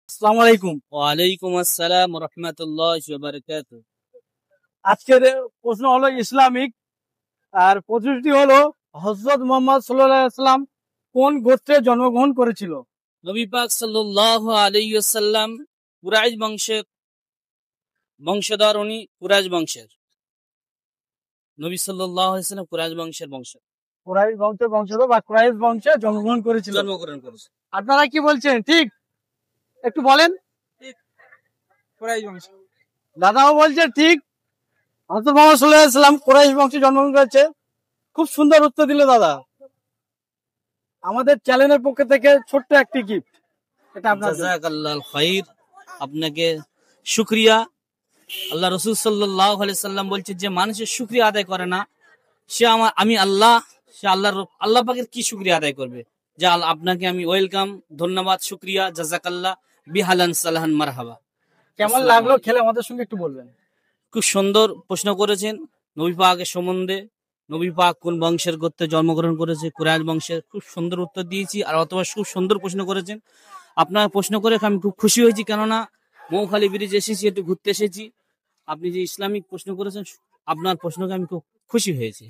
আসসালামু আলাইকুম। ওয়ালাইকুম আসসালাম রহমতুল্লাহ বারাকাত। আজকের প্রশ্ন হলো ইসলামিক, আর প্রশ্নটি হলো হযরত মুহাম্মদ সাল্লাল্লাহু আলাইহি ওয়াসাল্লাম কোন গোত্রে জন্মগ্রহণ করেছিল? নবী পাক সাল্লাল্লাহু আলাইহি ওয়াসাল্লাম কুরাইশ বংশের বংশধর, উনি কুরাইশ বংশের নবী সাল্লাল্লাহু আলাইহি ওয়াসাল্লাম কুরাইশ বংশের কুরাইশ বংশের বংশধর বা কুরাইশ বংশে জন্মগ্রহণ করেছিল। জন্মগ্রহণ করেছে। আপনারা কি বলছেন, ঠিক? একটু বলেন। কুরাইশ বংশ। দাদাও বলছে ঠিক, হযরত মুহাম্মদ সাল্লাল্লাহু আলাইহি ওয়াসাল্লাম কুরাইশ বংশে জন্মগ্রহণ করেছে। খুব সুন্দর উত্তর দিল দাদা। আমাদের চ্যানেলের পক্ষ থেকে ছোট্ট একটি গিফট, এটা আপনার জন্য। জাযাকাল্লাহু খাইর, আপনাকে শুকরিয়া। আল্লাহ রাসূল সাল্লাল্লাহু আলাইহি সাল্লাম বলছে, যে মানুষের শুকরিয়া আদায় করে না সে আমি আল্লাহ, সে আল্লাহ পাকের কি শুকরিয়া আদায় করবে? যে আপনাকে আমি ওয়েলকাম, ধন্যবাদ, শুকরিয়া, জাযাকাল্লাহ, বিহালান সালাহান মারহাবা। কেমন লাগলো খেলে আমাদের সঙ্গে একটু বলবেন? খুব সুন্দর প্রশ্ন করেছেন নবী পাকের সম্বন্ধে। নবী পাক কোন বংশের গোত্রে জন্মগ্রহণ করেছে? কুরাইশ বংশের। খুব সুন্দর উত্তর দিয়েছি, আর অথবা খুব সুন্দর প্রশ্ন করেছেন। আপনার প্রশ্ন করে আমি খুব খুশি হয়েছি, কেননা মৌখালী ব্রিজ এসেছি, একটু ঘুরতে এসেছি। আপনি যে ইসলামিক প্রশ্ন করেছেন, আপনার প্রশ্নকে আমি খুব খুশি হয়েছি।